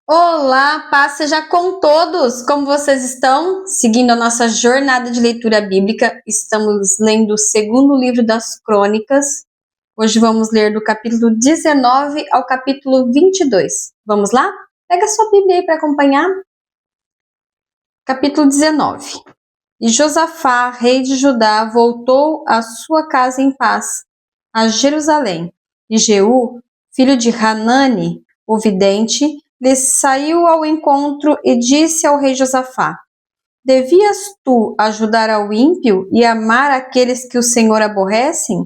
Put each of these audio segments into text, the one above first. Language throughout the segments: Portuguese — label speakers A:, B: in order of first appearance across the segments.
A: Olá, paz seja com todos! Como vocês estão? Seguindo a nossa jornada de leitura bíblica, estamos lendo o segundo livro das Crônicas. Hoje vamos ler do capítulo 19 ao capítulo 22. Vamos lá? Pega sua Bíblia aí para acompanhar. Capítulo 19. E Josafá, rei de Judá, voltou à sua casa em paz, a Jerusalém. E Jeú, filho de Hanani, o vidente, lhe saiu ao encontro e disse ao rei Josafá: Devias tu ajudar ao ímpio e amar aqueles que o Senhor aborrecem?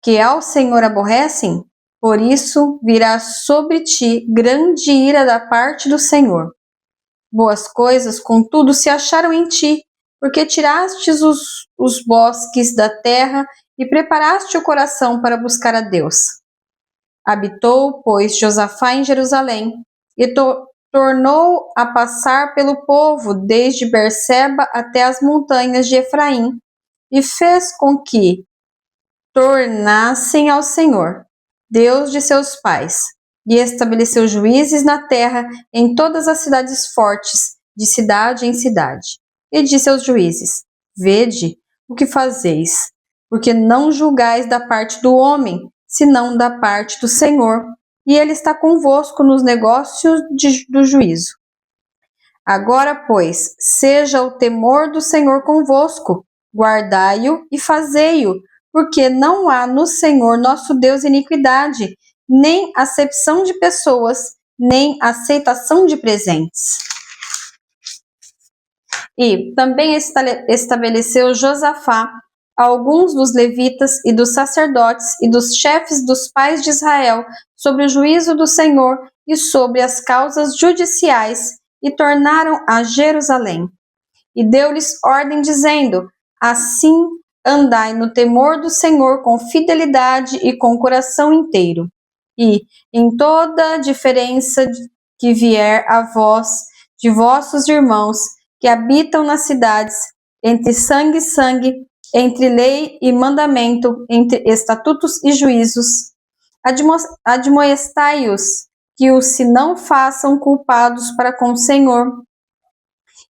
A: Que ao Senhor aborrecem? Por isso virá sobre ti grande ira da parte do Senhor. Boas coisas, contudo, se acharam em ti, porque tirastes os bosques da terra e preparaste o coração para buscar a Deus. Habitou, pois, Josafá em Jerusalém e tornou a passar pelo povo desde Berseba até as montanhas de Efraim e fez com que tornassem ao Senhor, Deus de seus pais, e estabeleceu juízes na terra em todas as cidades fortes, de cidade em cidade. E disse aos juízes: Vede o que fazeis, porque não julgais da parte do homem, senão da parte do Senhor, e ele está convosco nos negócios do juízo. Agora, pois, seja o temor do Senhor convosco, guardai-o e fazei-o, porque não há no Senhor nosso Deus iniquidade, nem acepção de pessoas, nem aceitação de presentes. E também estabeleceu Josafá alguns dos levitas e dos sacerdotes e dos chefes dos pais de Israel sobre o juízo do Senhor e sobre as causas judiciais, e tornaram a Jerusalém. E deu-lhes ordem, dizendo: Assim andai no temor do Senhor com fidelidade e com coração inteiro. E, em toda diferença que vier a vós de vossos irmãos que habitam nas cidades, entre sangue e sangue, entre lei e mandamento, entre estatutos e juízos, admoestai-os que os se não façam culpados para com o Senhor,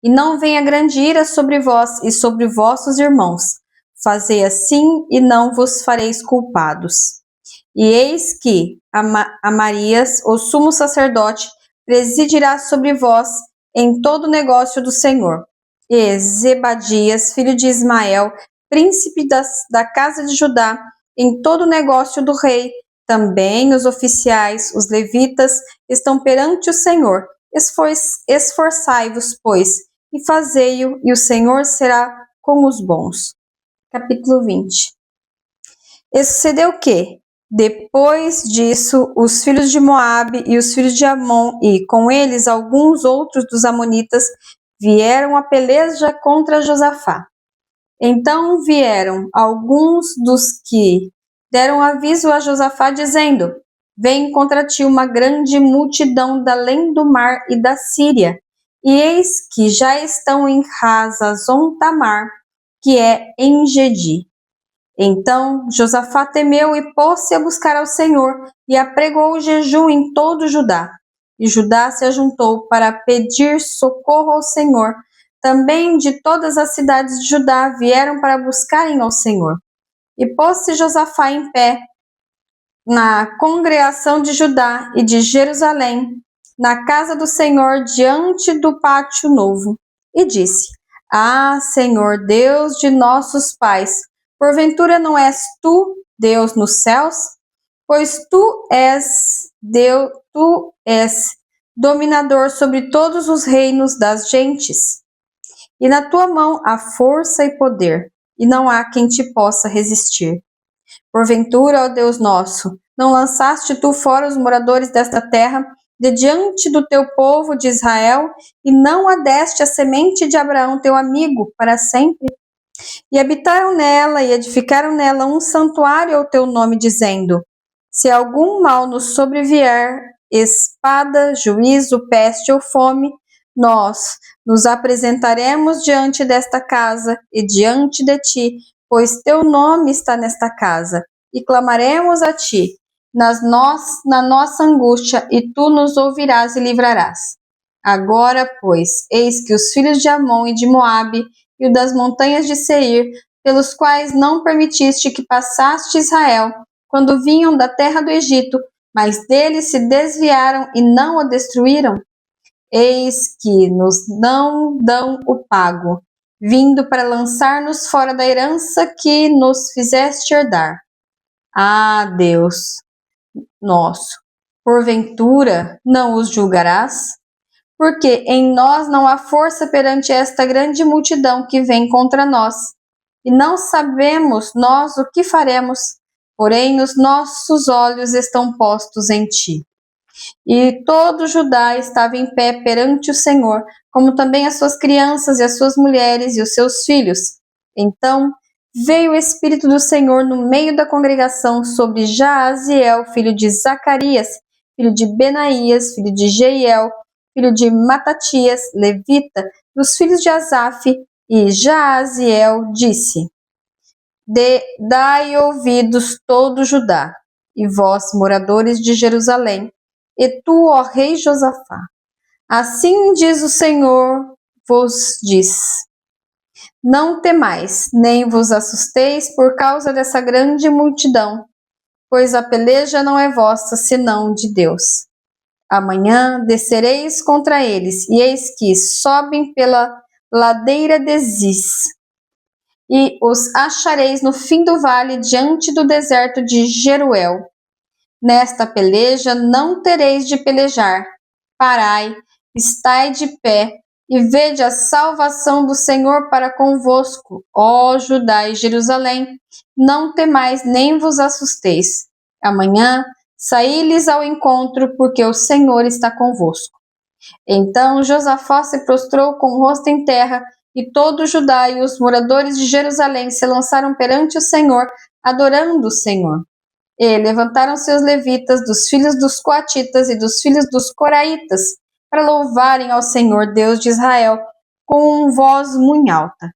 A: e não venha grande ira sobre vós e sobre vossos irmãos. Fazei assim, e não vos fareis culpados. E eis que Amarias, o sumo sacerdote, presidirá sobre vós em todo o negócio do Senhor. E Zebadias, filho de Ismael, príncipe da casa de Judá, em todo o negócio do rei. Também os oficiais, os levitas, estão perante o Senhor. Esforçai-vos, pois, e fazei-o, e o Senhor será com os bons. Capítulo 20. E sucedeu que, depois disso, os filhos de Moabe e os filhos de Amon, e com eles alguns outros dos amonitas, vieram a peleja contra Josafá. Então vieram alguns dos que deram aviso a Josafá, dizendo: Vem contra ti uma grande multidão da além do mar e da Síria, e eis que já estão em Hazazon Tamar, que é em Gedi. Então Josafá temeu e pôs-se a buscar ao Senhor, e apregou o jejum em todo Judá. E Judá se ajuntou para pedir socorro ao Senhor. Também de todas as cidades de Judá vieram para buscarem ao Senhor. E pôs-se Josafá em pé na congregação de Judá e de Jerusalém, na casa do Senhor, diante do pátio novo, e disse: Ah, Senhor, Deus de nossos pais, porventura não és tu, Deus nos céus? Pois tu és Deus, tu és dominador sobre todos os reinos das gentes. E na tua mão há força e poder, e não há quem te possa resistir. Porventura, ó Deus nosso, não lançaste tu fora os moradores desta terra de diante do teu povo de Israel, e não adeste a semente de Abraão teu amigo para sempre? E habitaram nela e edificaram nela um santuário ao teu nome, dizendo: Se algum mal nos sobrevier, espada, juízo, peste ou fome, nós nos apresentaremos diante desta casa e diante de ti, pois teu nome está nesta casa, e clamaremos a ti. na nossa angústia, e tu nos ouvirás e livrarás. Agora, pois, eis que os filhos de Amon e de Moabe e o das montanhas de Seir, pelos quais não permitiste que passaste Israel, quando vinham da terra do Egito, mas deles se desviaram e não o destruíram, eis que nos não dão o pago, vindo para lançar-nos fora da herança que nos fizeste herdar. Ah, Deus nosso, porventura não os julgarás? Porque em nós não há força perante esta grande multidão que vem contra nós, e não sabemos nós o que faremos, porém os nossos olhos estão postos em ti. E todo Judá estava em pé perante o Senhor, como também as suas crianças e as suas mulheres e os seus filhos. Então veio o Espírito do Senhor no meio da congregação sobre Jaaziel, filho de Zacarias, filho de Benaías, filho de Jeiel, filho de Matatias, levita, dos filhos de Asaf, e Jaaziel disse: Dai ouvidos todo Judá, e vós, moradores de Jerusalém, e tu, ó rei Josafá. Assim diz o Senhor, vos diz: não temais, nem vos assusteis por causa dessa grande multidão, pois a peleja não é vossa, senão de Deus. Amanhã descereis contra eles, e eis que sobem pela ladeira de Ziz, e os achareis no fim do vale, diante do deserto de Jeruel. Nesta peleja não tereis de pelejar. Parai, estai de pé, e vede a salvação do Senhor para convosco, ó Judá e Jerusalém. Não temais, nem vos assusteis. Amanhã saí-lhes ao encontro, porque o Senhor está convosco. Então Josafá se prostrou com o rosto em terra, e todo Judá e os moradores de Jerusalém se lançaram perante o Senhor, adorando o Senhor. E levantaram seus levitas, dos filhos dos coatitas e dos filhos dos coraitas, para louvarem ao Senhor Deus de Israel com voz muito alta.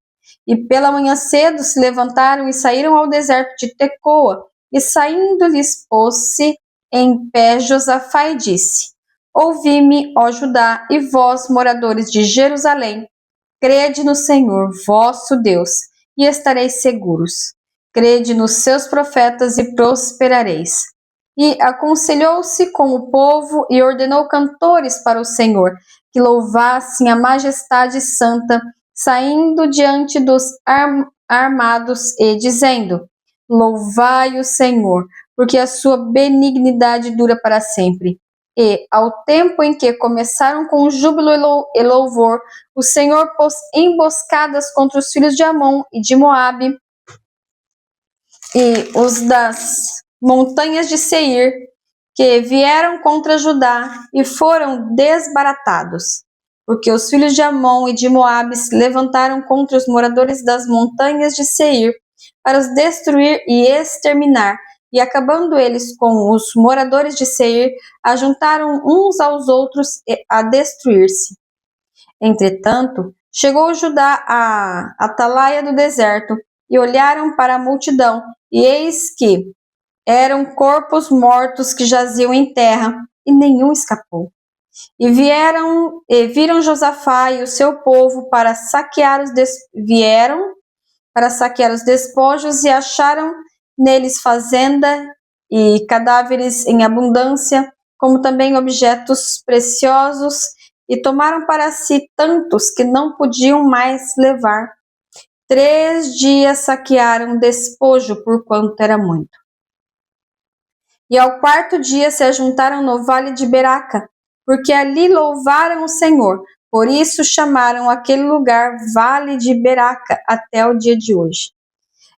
A: E pela manhã cedo se levantaram e saíram ao deserto de Tecoa, e saindo lhes pôs-se em pé Josafá e disse: ouvi-me, ó Judá, e vós, moradores de Jerusalém, crede no Senhor vosso Deus, e estareis seguros. Crede nos seus profetas e prosperareis. E aconselhou-se com o povo e ordenou cantores para o Senhor, que louvassem a majestade santa, saindo diante dos armados e dizendo: louvai o Senhor, porque a sua benignidade dura para sempre. E, ao tempo em que começaram com júbilo e louvor, o Senhor pôs emboscadas contra os filhos de Amon e de Moabe, e os das montanhas de Seir, que vieram contra Judá e foram desbaratados, porque os filhos de Amon e de Moabe se levantaram contra os moradores das montanhas de Seir para os destruir e exterminar, e acabando eles com os moradores de Seir, ajuntaram uns aos outros a destruir-se. Entretanto, chegou Judá à atalaia do deserto, e olharam para a multidão, e eis que eram corpos mortos que jaziam em terra, e nenhum escapou. E viram Josafá e o seu povo para saquear vieram para saquear os despojos, e acharam neles fazenda e cadáveres em abundância, como também objetos preciosos, e tomaram para si tantos que não podiam mais levar. 3 dias saquearam o despojo, porquanto era muito. E ao 4º dia se ajuntaram no vale de Beraca, porque ali louvaram o Senhor. Por isso chamaram aquele lugar Vale de Beraca até o dia de hoje.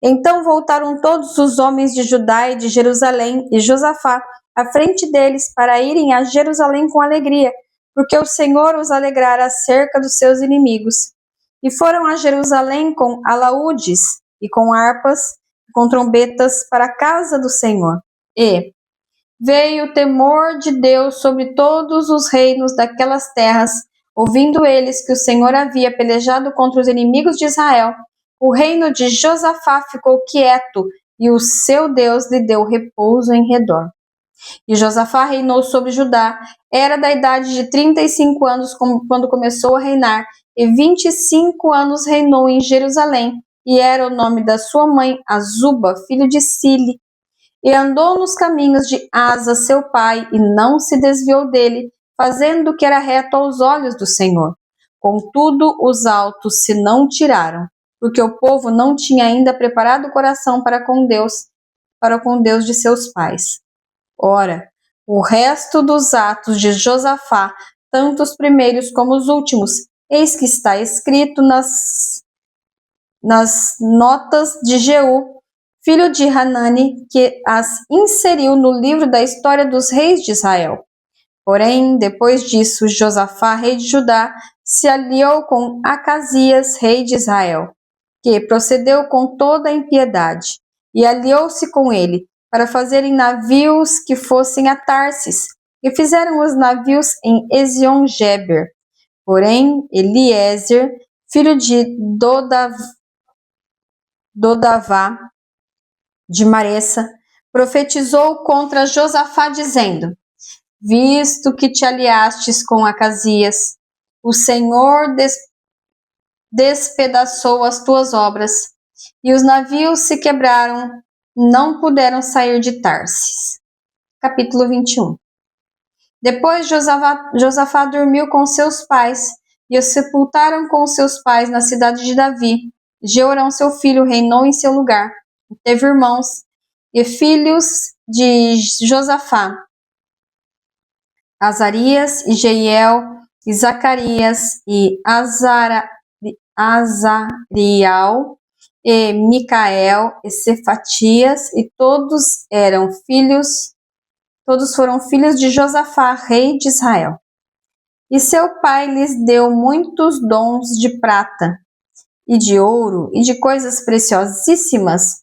A: Então voltaram todos os homens de Judá e de Jerusalém e Josafá à frente deles para irem a Jerusalém com alegria, porque o Senhor os alegrara acerca dos seus inimigos. E foram a Jerusalém com alaúdes e com harpas e com trombetas para a casa do Senhor. E veio o temor de Deus sobre todos os reinos daquelas terras, ouvindo eles que o Senhor havia pelejado contra os inimigos de Israel. O reino de Josafá ficou quieto, e o seu Deus lhe deu repouso em redor. E Josafá reinou sobre Judá. Era da idade de 35 anos quando começou a reinar, e 25 anos reinou em Jerusalém. E era o nome da sua mãe Azuba, filho de Sili. E andou nos caminhos de Asa, seu pai, e não se desviou dele, fazendo o que era reto aos olhos do Senhor. Contudo, os altos se não tiraram, porque o povo não tinha ainda preparado o coração para com Deus de seus pais. Ora, o resto dos atos de Josafá, tanto os primeiros como os últimos, eis que está escrito nas notas de Jeú, filho de Hanani, que as inseriu no livro da história dos reis de Israel. Porém, depois disso, Josafá, rei de Judá, se aliou com Acasias, rei de Israel, que procedeu com toda a impiedade, e aliou-se com ele, para fazerem navios que fossem a Tarsis, e fizeram os navios em Ezion-Geber. Porém, Eliezer, filho de Dodavá, de Maressa, profetizou contra Josafá, dizendo: visto que te aliastes com Acasias, o Senhor despedaçou as tuas obras, e os navios se quebraram, não puderam sair de Tarsis. Capítulo 21. Depois Josafá dormiu com seus pais, e os sepultaram com seus pais na cidade de Davi. Jeorão, seu filho, reinou em seu lugar. Teve irmãos e filhos de Josafá: Azarias, e Jeiel, e Zacarias, e Azarial, e Micael, e Cefatias, e todos foram filhos de Josafá, rei de Israel. E seu pai lhes deu muitos dons de prata, e de ouro, e de coisas preciosíssimas,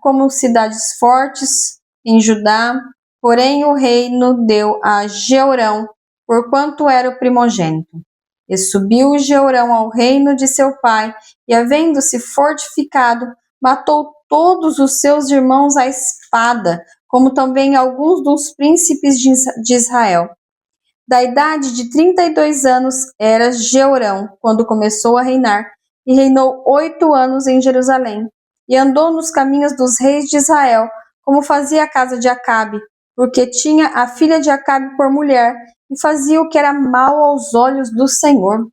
A: como cidades fortes em Judá. Porém o reino deu a Jeorão, porquanto era o primogênito. E subiu Jeorão ao reino de seu pai, e havendo-se fortificado, matou todos os seus irmãos à espada, como também alguns dos príncipes de Israel. Da idade de 32 anos era Jeorão, quando começou a reinar, e reinou 8 anos em Jerusalém. E andou nos caminhos dos reis de Israel, como fazia a casa de Acabe, porque tinha a filha de Acabe por mulher, e fazia o que era mal aos olhos do Senhor.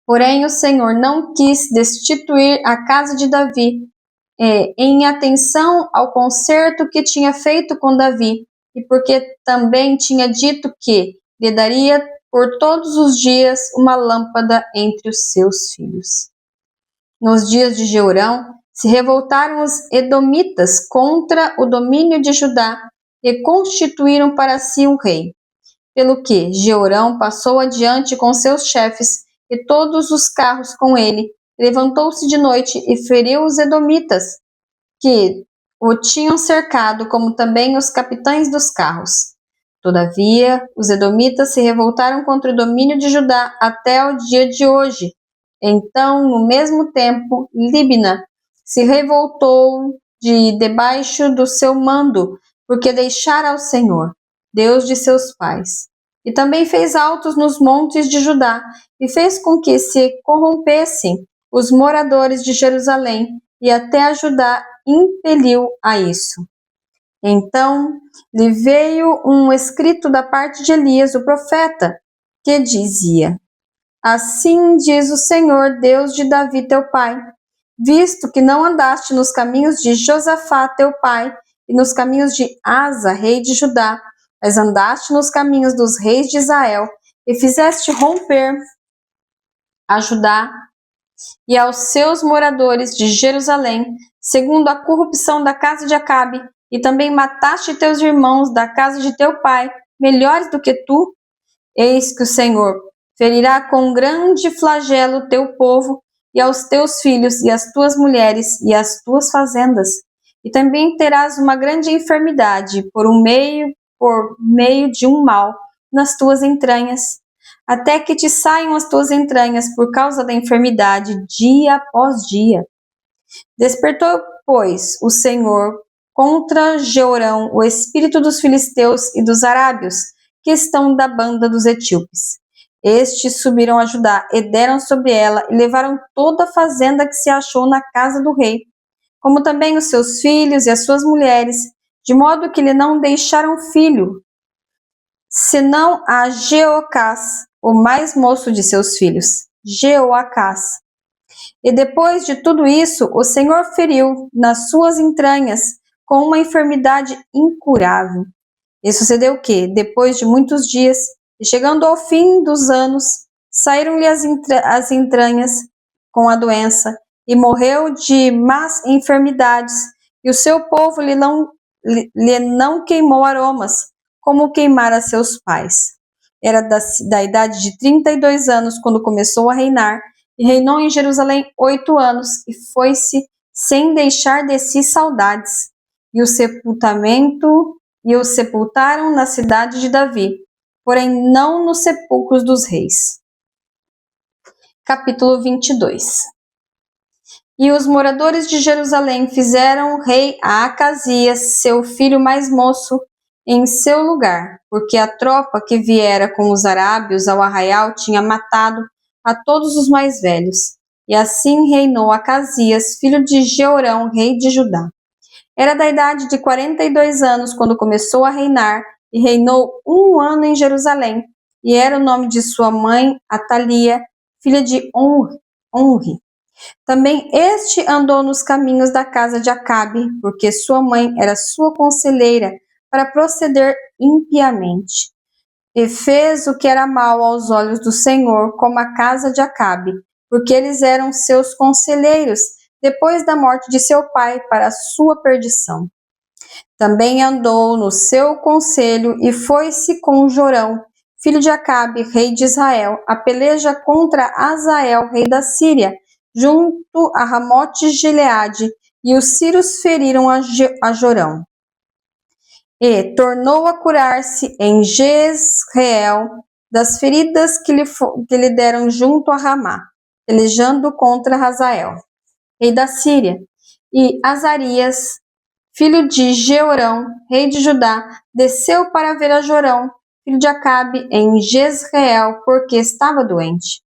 A: Porém o Senhor não quis destituir a casa de Davi, em atenção ao concerto que tinha feito com Davi, e porque também tinha dito que lhe daria por todos os dias uma lâmpada entre os seus filhos. Nos dias de Jeorão, se revoltaram os edomitas contra o domínio de Judá, e constituíram para si um rei. Pelo que Jeorão passou adiante com seus chefes e todos os carros com ele, levantou-se de noite e feriu os edomitas, que o tinham cercado, como também os capitães dos carros. Todavia, os edomitas se revoltaram contra o domínio de Judá até o dia de hoje. Então, no mesmo tempo, Libna se revoltou debaixo do seu mando, porque deixara ao Senhor, Deus de seus pais. E também fez altos nos montes de Judá, e fez com que se corrompessem os moradores de Jerusalém, e até a Judá impeliu a isso. Então lhe veio um escrito da parte de Elias, o profeta, que dizia: assim diz o Senhor, Deus de Davi teu pai, visto que não andaste nos caminhos de Josafá teu pai, e nos caminhos de Asa, rei de Judá, mas andaste nos caminhos dos reis de Israel, e fizeste romper a Judá e aos seus moradores de Jerusalém, segundo a corrupção da casa de Acabe, e também mataste teus irmãos da casa de teu pai, melhores do que tu, eis que o Senhor ferirá com grande flagelo teu povo, e aos teus filhos, e às tuas mulheres, e às tuas fazendas. E também terás uma grande enfermidade por meio de um mal nas tuas entranhas, até que te saiam as tuas entranhas por causa da enfermidade, dia após dia. Despertou, pois, o Senhor contra Jeorão o espírito dos filisteus e dos arábios, que estão da banda dos etíopes. Estes subiram a Judá e deram sobre ela e levaram toda a fazenda que se achou na casa do rei, como também os seus filhos e as suas mulheres, de modo que lhe não deixaram filho, senão a Jeoacás, o mais moço de seus filhos, Jeoacás. E depois de tudo isso, o Senhor feriu nas suas entranhas com uma enfermidade incurável. E sucedeu que, depois de muitos dias, e chegando ao fim dos anos, saíram-lhe as entranhas com a doença, e morreu de más enfermidades, e o seu povo lhe não queimou aromas, como queimara seus pais. Era da idade de 32 anos quando começou a reinar, e reinou em Jerusalém 8 anos, e foi-se sem deixar de si saudades. E o sepultaram na cidade de Davi, porém não nos sepulcros dos reis. Capítulo 22. E os moradores de Jerusalém fizeram rei a Acasias, seu filho mais moço, em seu lugar, porque a tropa que viera com os arábios ao arraial tinha matado a todos os mais velhos. E assim reinou Acasias, filho de Jeorão, rei de Judá. Era da idade de 42 anos quando começou a reinar, e reinou 1 ano em Jerusalém. E era o nome de sua mãe, Atalia, filha de Onri. Também este andou nos caminhos da casa de Acabe, porque sua mãe era sua conselheira para proceder impiamente. E fez o que era mal aos olhos do Senhor, como a casa de Acabe, porque eles eram seus conselheiros, depois da morte de seu pai, para a sua perdição. Também andou no seu conselho e foi-se com Jorão, filho de Acabe, rei de Israel, a peleja contra Azael, rei da Síria, junto a Ramote Gileade, e os sírios feriram a Jorão. E tornou a curar-se em Jezreel das feridas que lhe deram junto a Ramá, pelejando contra Hazael, rei da Síria. E Azarias, filho de Jeorão, rei de Judá, desceu para ver a Jorão, filho de Acabe, em Jezreel, porque estava doente.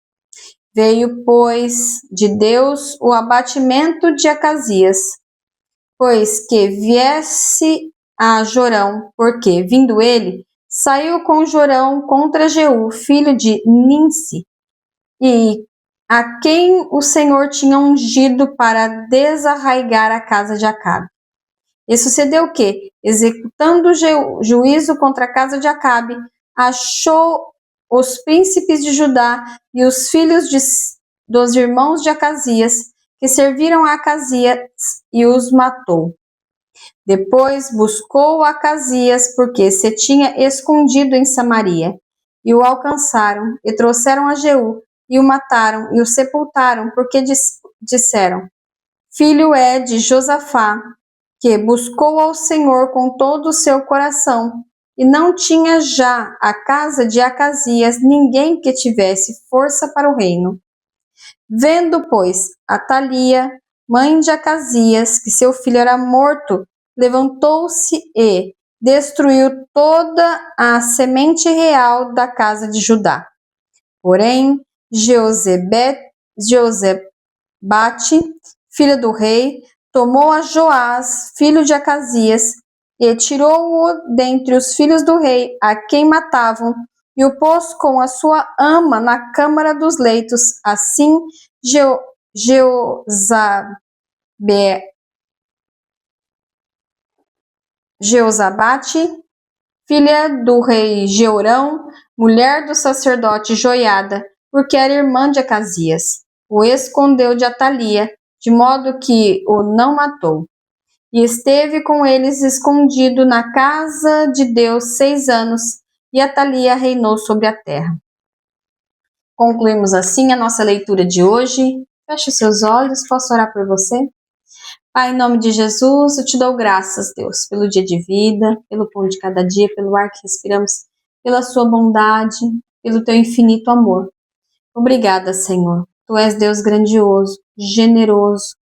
A: Veio, pois, de Deus o abatimento de Acasias, pois que viesse a Jorão, porque, vindo ele, saiu com Jorão contra Jeú, filho de Ninsi, e a quem o Senhor tinha ungido para desarraigar a casa de Acabe. E sucedeu que, executando juízo contra a casa de Acabe, achou os príncipes de Judá e os filhos dos irmãos de Acasias, que serviram a Acasias, e os matou. Depois buscou Acasias, porque se tinha escondido em Samaria, e o alcançaram, e trouxeram a Jeú, e o mataram, e o sepultaram, porque disseram: filho é de Josafá, que buscou ao Senhor com todo o seu coração, e não tinha já a casa de Acasias ninguém que tivesse força para o reino. Vendo, pois, Atalia, mãe de Acasias, que seu filho era morto, levantou-se e destruiu toda a semente real da casa de Judá. Porém, Josebate, filha do rei, tomou a Joás, filho de Acasias, e tirou-o dentre os filhos do rei, a quem matavam, e o pôs com a sua ama na câmara dos leitos. Assim, Jeozabate, filha do rei Jeorão, mulher do sacerdote Joiada, porque era irmã de Acasias, o escondeu de Atalia, de modo que o não matou. E esteve com eles escondido na casa de Deus 6 anos, e Atalia reinou sobre a terra. Concluímos assim a nossa leitura de hoje. Feche seus olhos, posso orar por você? Pai, em nome de Jesus, eu te dou graças, Deus, pelo dia de vida, pelo pão de cada dia, pelo ar que respiramos, pela sua bondade, pelo teu infinito amor. Obrigada, Senhor. Tu és Deus grandioso, generoso,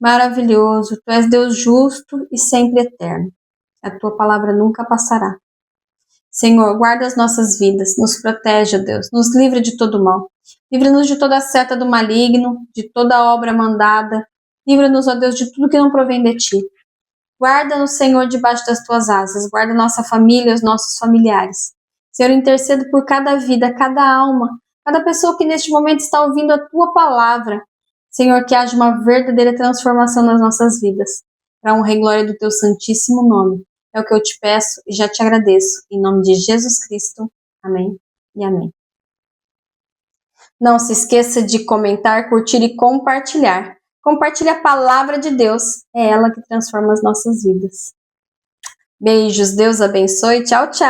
A: maravilhoso, Tu és Deus justo e sempre eterno. A Tua palavra nunca passará. Senhor, guarda as nossas vidas, nos protege, ó Deus, nos livra de todo mal. Livra-nos de toda seta do maligno, de toda obra mandada. Livra-nos, ó Deus, de tudo que não provém de Ti. Guarda-nos, Senhor, debaixo das Tuas asas. Guarda nossa família, os nossos familiares. Senhor, intercedo por cada vida, cada alma, cada pessoa que neste momento está ouvindo a Tua palavra. Senhor, que haja uma verdadeira transformação nas nossas vidas. Para a honra e glória do Teu santíssimo nome. É o que eu te peço e já te agradeço. Em nome de Jesus Cristo. Amém e amém. Não se esqueça de comentar, curtir e compartilhar. Compartilhe a palavra de Deus. É ela que transforma as nossas vidas. Beijos, Deus abençoe. Tchau, tchau.